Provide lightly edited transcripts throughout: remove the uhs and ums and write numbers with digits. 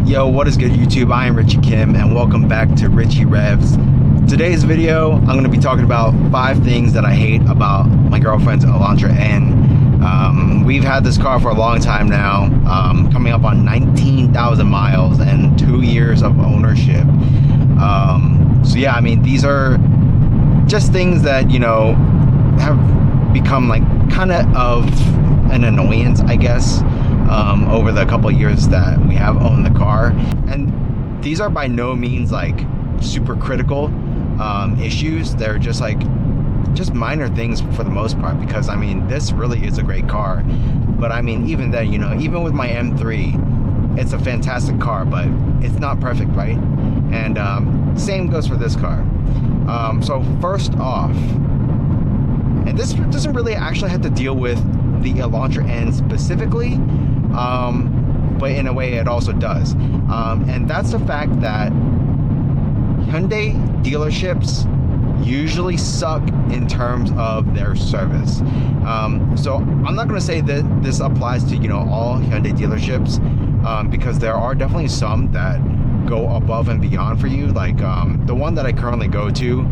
Yo, what is good YouTube? I am Richie Kim and welcome back to Richie Revs. Today's video, I'm going to be talking about 5 things that I hate about my girlfriend's Elantra N. We've had this car for a long time now, coming up on 19,000 miles and 2 years of ownership. So yeah, I mean, these are just things that, you know, have become like kind of an annoyance, I guess, over the couple of years that we have owned the car. And these are by no means like super critical issues. They're just like minor things for the most part, because I mean, this really is a great car. But I mean, even then, you know, even with my M3, it's a fantastic car, but it's not perfect, right? And same goes for this car. So first off, and this doesn't really actually have to deal with the Elantra N specifically, but in a way it also does, and that's the fact that Hyundai dealerships usually suck in terms of their service. So I'm not going to say that this applies to, you know, all Hyundai dealerships, because there are definitely some that go above and beyond for you, like the one that I currently go to.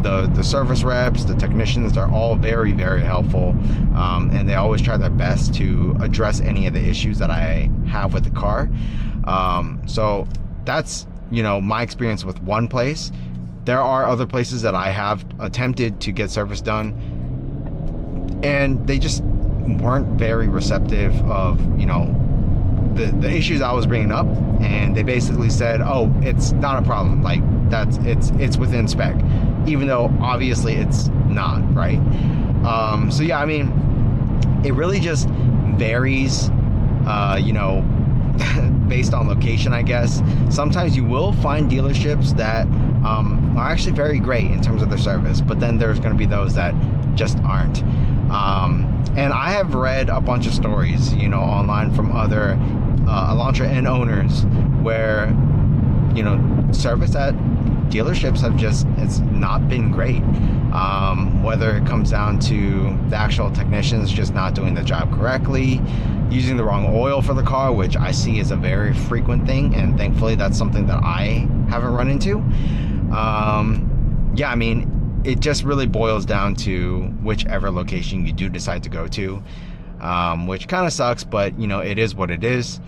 The service reps, the technicians, they're all very, very helpful, and they always try their best to address any of the issues that I have with the car. So that's, you know, my experience with one place. There are other places that I have attempted to get service done, and they just weren't very receptive of, you know, the issues I was bringing up, and they basically said, oh, it's not a problem, like it's within spec, even though obviously it's not, right? So yeah, I mean, it really just varies, you know, based on location, I guess. Sometimes you will find dealerships that are actually very great in terms of their service, but then there's going to be those that just aren't. And I have read a bunch of stories, you know, online from other Elantra N owners where, you know, service at dealerships it's not been great. Whether it comes down to the actual technicians just not doing the job correctly, using the wrong oil for the car, which I see is a very frequent thing, and thankfully that's something that I haven't run into. Yeah, I mean, it just really boils down to whichever location you do decide to go to, which kind of sucks, but you know, it is what it is.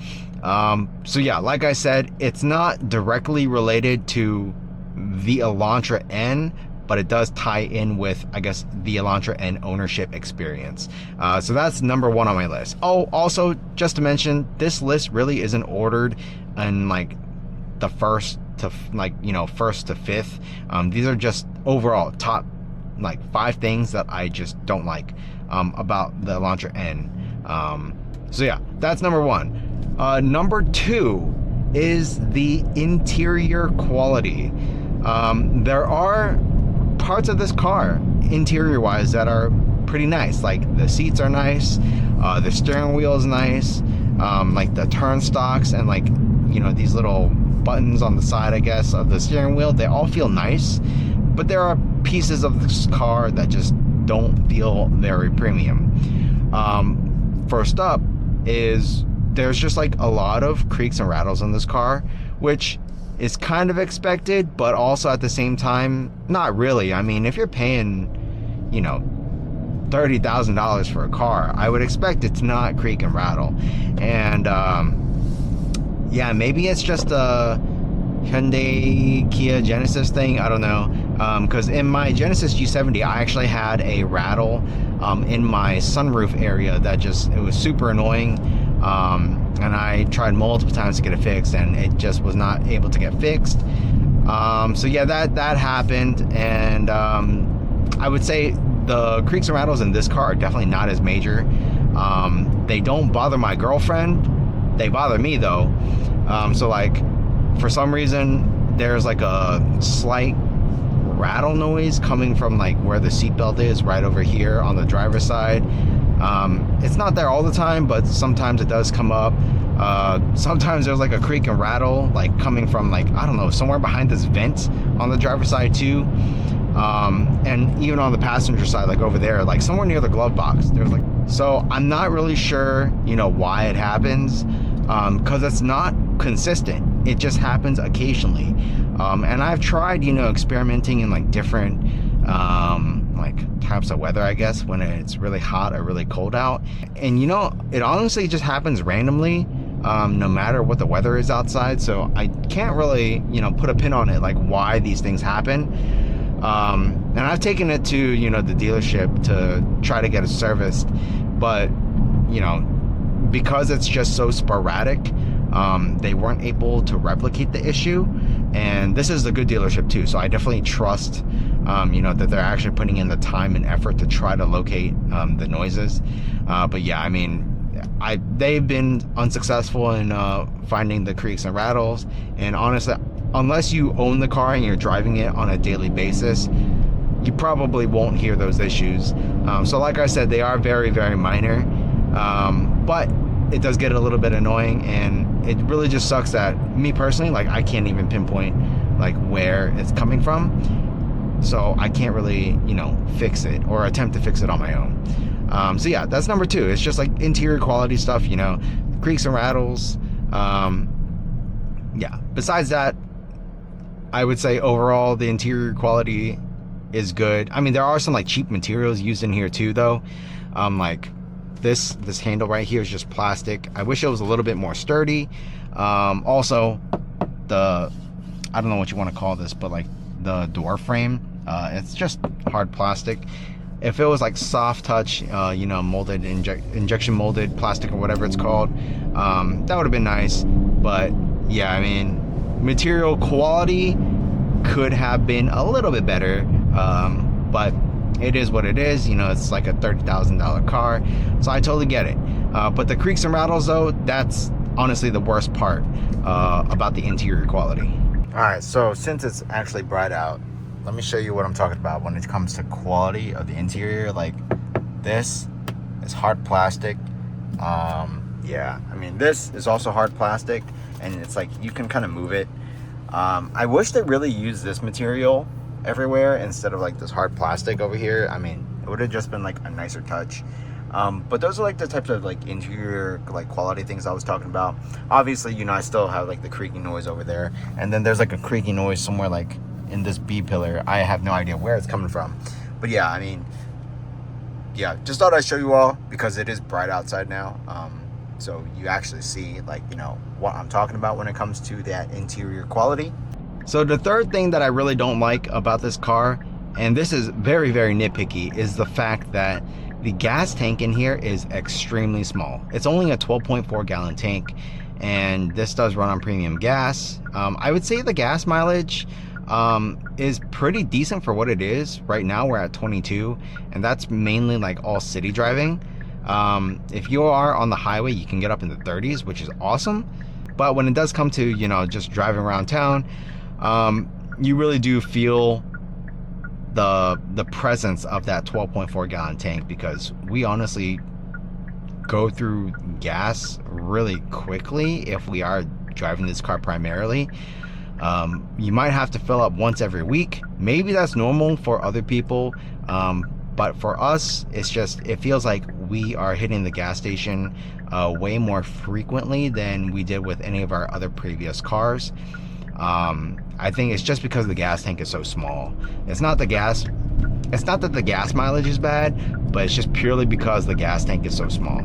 So yeah, like I said, it's not directly related to the Elantra N, but it does tie in with, I guess, the Elantra N ownership experience. So that's number 1 on my list. Oh, also, just to mention, this list really isn't ordered in like the first to, like, you know, first to fifth. These are just overall top like 5 things that I just don't like about the Elantra N. So yeah, that's number 1. Number 2 is the interior quality. There are parts of this car interior wise that are pretty nice, like the seats are nice, the steering wheel is nice, like the turn stocks and, like, you know, these little buttons on the side, I guess, of the steering wheel, they all feel nice. But there are pieces of this car that just don't feel very premium. First up is there's just like a lot of creaks and rattles in this car, which is kind of expected, but also at the same time, not really. I mean, if you're paying, you know, $30,000 for a car, I would expect it to not creak and rattle. And yeah, maybe it's just a Hyundai Kia Genesis thing, I don't know, because in my Genesis G70 I actually had a rattle in my sunroof area that it was super annoying, and I tried multiple times to get it fixed and it just was not able to get fixed. So yeah, that happened, and I would say the creaks and rattles in this car are definitely not as major. They don't bother my girlfriend, they bother me though. So like, for some reason there's like a slight rattle noise coming from like where the seatbelt is, right over here on the driver's side. It's not there all the time, but sometimes it does come up. Sometimes there's like a creak and rattle like coming from, like, I don't know, somewhere behind this vent on the driver's side too. And even on the passenger side, like over there, like somewhere near the glove box, there's like, so I'm not really sure, you know, why it happens, because it's not consistent. It just happens occasionally. And I've tried, experimenting in like different like types of weather, I guess, when it's really hot or really cold out. And it honestly just happens randomly, no matter what the weather is outside. So I can't really, put a pin on it, like why these things happen. And I've taken it to, the dealership to try to get it serviced, but, because it's just so sporadic, they weren't able to replicate the issue. And this is a good dealership too, so I definitely trust, that they're actually putting in the time and effort to try to locate the noises. But yeah, I mean, they've been unsuccessful in finding the creaks and rattles. And honestly, unless you own the car and you're driving it on a daily basis, you probably won't hear those issues. So like I said, they are very, very minor, but it does get a little bit annoying, and it really just sucks that me personally, like, I can't even pinpoint like where it's coming from, so I can't really fix it or attempt to fix it on my own. So yeah, that's number 2. It's just like interior quality stuff, creaks and rattles. Yeah, besides that, I would say overall the interior quality is good. I mean, there are some like cheap materials used in here too, though. Like this handle right here is just plastic. I wish it was a little bit more sturdy. Also, I don't know what you want to call this, but like the door frame, it's just hard plastic. If it was like soft touch, molded, injection molded plastic or whatever it's called, that would have been nice. But yeah, I mean, material quality could have been a little bit better, but it is what it is. It's like a $30,000 car, so I totally get it. But the creaks and rattles, though, that's honestly the worst part about the interior quality. All right, so since it's actually bright out, let me show you what I'm talking about when it comes to quality of the interior. Like, this is hard plastic. Yeah, I mean, this is also hard plastic, and it's like you can kind of move it. I wish they really used this material everywhere instead of like this hard plastic over here. I mean, it would have just been like a nicer touch. But those are like the types of like interior like quality things I was talking about. Obviously, I still have like the creaking noise over there, and then there's like a creaking noise somewhere like in this B pillar. I have no idea where it's coming from. But yeah, I mean, yeah, just thought I'd show you all because it is bright outside now. So you actually see like, what I'm talking about when it comes to that interior quality. So the third thing that I really don't like about this car, and this is very, very nitpicky, is the fact that the gas tank in here is extremely small. It's only a 12.4 gallon tank, and this does run on premium gas. I would say the gas mileage is pretty decent for what it is. Right now we're at 22, and that's mainly like all city driving. If you are on the highway, you can get up in the 30s, which is awesome. But when it does come to, just driving around town, you really do feel the presence of that 12.4 gallon tank, because we honestly go through gas really quickly if we are driving this car primarily. You might have to fill up once every week. Maybe that's normal for other people, but for us, it feels like we are hitting the gas station way more frequently than we did with any of our other previous cars. I think it's just because the gas tank is so small. It's not that the gas mileage is bad, but it's just purely because the gas tank is so small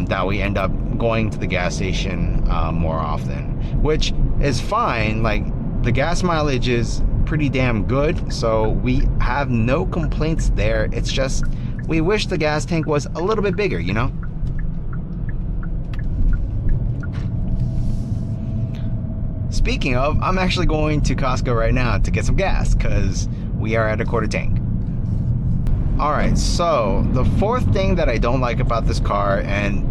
that we end up going to the gas station more often, which is fine. Like, the gas mileage is pretty damn good, so we have no complaints there. It's just we wish the gas tank was a little bit bigger, Speaking of, I'm actually going to Costco right now to get some gas because we are at a quarter tank. Alright, so the fourth thing that I don't like about this car, and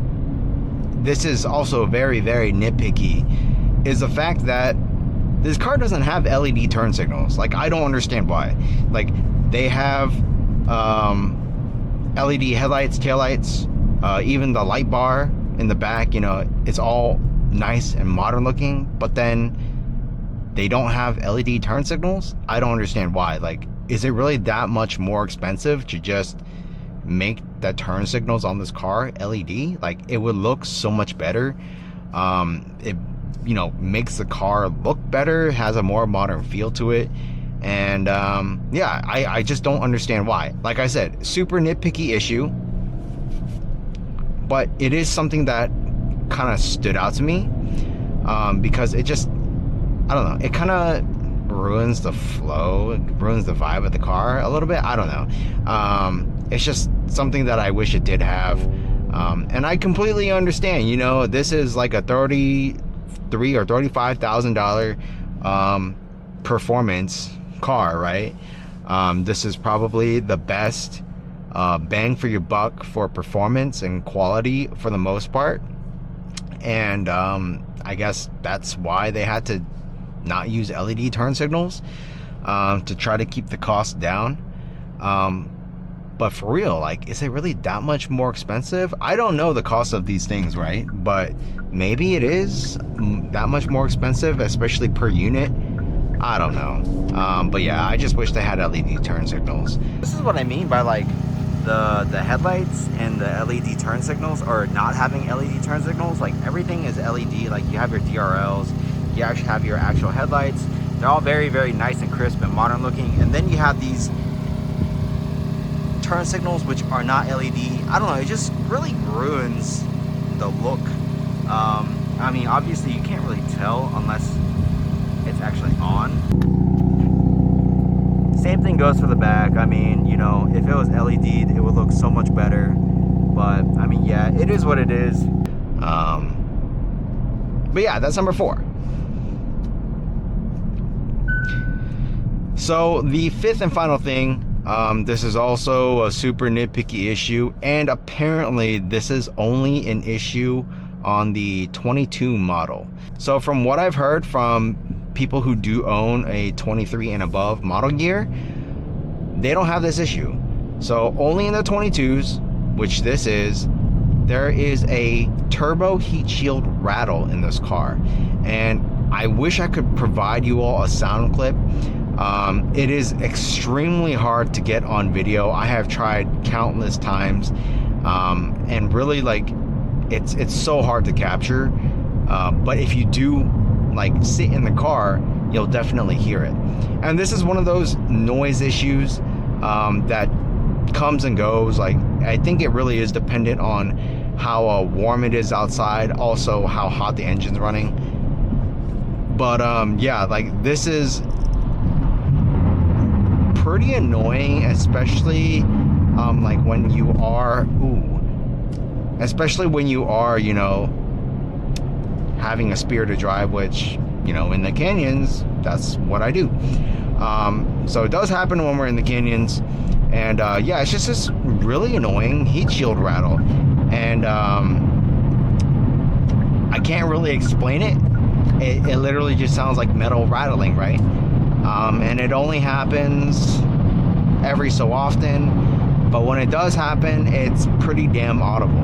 this is also very, very nitpicky, is the fact that this car doesn't have LED turn signals. Like, I don't understand why. Like, they have LED headlights, taillights, even the light bar in the back, it's all nice and modern looking, but then they don't have LED turn signals. I don't understand why. Like, is it really that much more expensive to just make the turn signals on this car LED? Like, it would look so much better. you know, makes the car look better, has a more modern feel to it. And yeah, I just don't understand why. Like I said, super nitpicky issue, but it is something that kind of stood out to me, because it just, I don't know, it kind of ruins the flow, it ruins the vibe of the car a little bit. I don't know. It's just something that I wish it did have. And I completely understand, you know, this is like a $33,000 or $35,000 performance car, right? This is probably the best bang for your buck for performance and quality for the most part. And I guess that's why they had to not use LED turn signals, to try to keep the cost down. But for real, like, is it really that much more expensive? I don't know the cost of these things, right? But maybe it is that much more expensive, especially per unit. I don't know. But yeah, I just wish they had LED turn signals. This is what I mean by like the headlights and the LED turn signals, or not having LED turn signals. Like, everything is LED. Like, you have your DRLs, you actually have your actual headlights. They're all very, very nice and crisp and modern looking. And then you have these turn signals which are not LED. I don't know, it just really ruins the look. I mean, obviously you can't really tell unless it's actually on. Same thing goes for the back. I mean, you know, if it was LED'd, it would look so much better. But I mean, yeah, it is what it is. But yeah, that's number 4. So the 5th and final thing, this is also a super nitpicky issue, and apparently this is only an issue on the 22 model. So from what I've heard from people who do own a 23 and above model year, they don't have this issue. So only in the 22s, which this is, there is a turbo heat shield rattle in this car, and I wish I could provide you all a sound clip. It is extremely hard to get on video. I have tried countless times, and really, like, it's so hard to capture. But if you do, like, sit in the car, you'll definitely hear it. And this is one of those noise issues that comes and goes. Like, I think it really is dependent on how warm it is outside, also how hot the engine's running. But yeah, like, this is pretty annoying, especially like when you are you know, having a spirited drive, which, you know, in the canyons, that's what I do. So it does happen when we're in the canyons, and yeah, it's just this really annoying heat shield rattle, and I can't really explain it. It literally just sounds like metal rattling, right? And it only happens every so often, but when it does happen, it's pretty damn audible.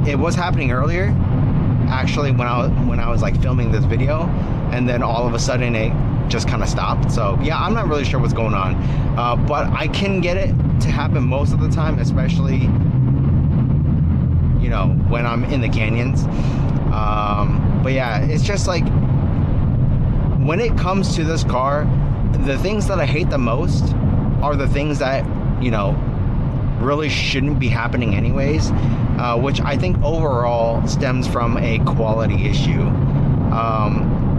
It was happening earlier, actually, when I was like filming this video, and then all of a sudden it just kind of stopped. So yeah, I'm not really sure what's going on, but I can get it to happen most of the time, especially, you know, when I'm in the canyons. But yeah, it's just like, when it comes to this car, the things that I hate the most are the things that, you know, really shouldn't be happening anyways, which I think overall stems from a quality issue.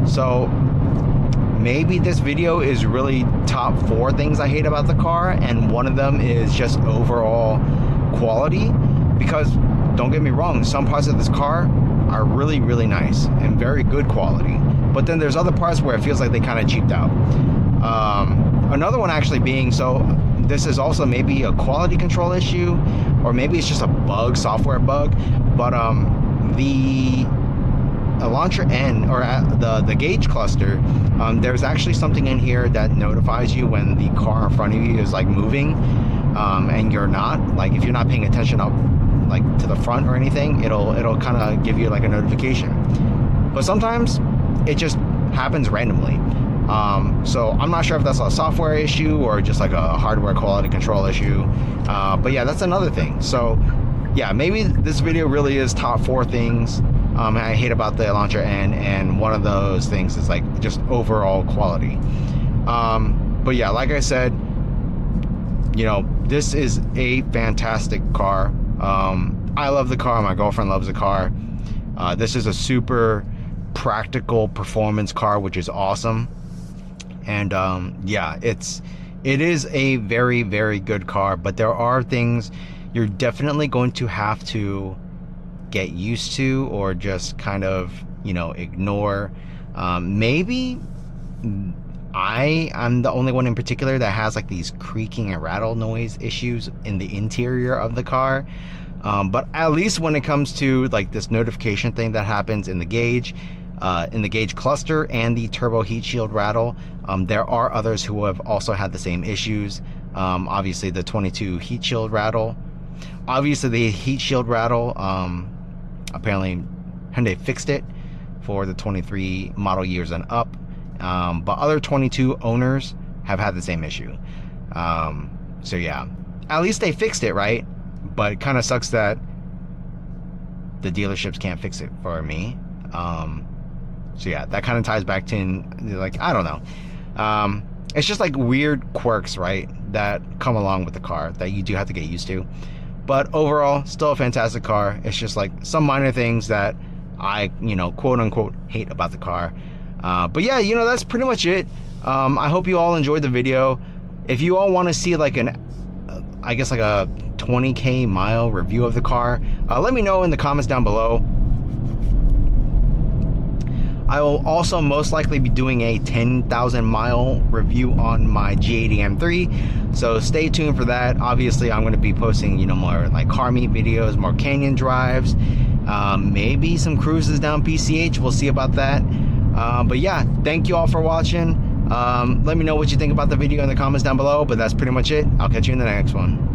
So maybe this video is really top 4 things I hate about the car, and one of them is just overall quality, because don't get me wrong, some parts of this car are really, really nice and very good quality, but then there's other parts where it feels like they kind of cheaped out. Another one actually being, so this is also maybe a quality control issue, or maybe it's just a bug, software bug, but the Elantra N, or the gauge cluster, there's actually something in here that notifies you when the car in front of you is like moving, and you're not, like, if you're not paying attention up like to the front or anything, it'll kind of give you like a notification. But sometimes it just happens randomly. So I'm not sure if that's a software issue or just like a hardware quality control issue. But yeah, that's another thing. So yeah, maybe this video really is top 4 things I hate about the Elantra N, and one of those things is like just overall quality. But yeah, like I said, you know, this is a fantastic car. I love the car. My girlfriend loves the car. This is a super practical performance car, which is awesome. And yeah, it is a very, very good car, but there are things you're definitely going to have to get used to, or just kind of, you know, ignore. Maybe I'm the only one in particular that has like these creaking and rattle noise issues in the interior of the car. But at least when it comes to like this notification thing that happens in the gauge cluster and the turbo heat shield rattle, there are others who have also had the same issues. Obviously the 22 heat shield rattle, apparently Hyundai fixed it for the 23 model years and up, but other 22 owners have had the same issue. So yeah, at least they fixed it, right? But it kind of sucks that the dealerships can't fix it for me. So yeah, that kind of ties back to, like, I don't know. It's just like weird quirks, right, that come along with the car that you do have to get used to. But overall, still a fantastic car. It's just like some minor things that I, you know, quote unquote hate about the car. But yeah, you know, that's pretty much it. I hope you all enjoyed the video. If you all want to see like I guess like a 20k mile review of the car, let me know in the comments down below. I will also most likely be doing a 10,000 mile review on my G80 M3, so stay tuned for that. Obviously I'm going to be posting, you know, more like car meet videos, more canyon drives, maybe some cruises down PCH. We'll see about that. But yeah, thank you all for watching. Let me know what you think about the video in the comments down below, but that's pretty much it. I'll catch you in the next one.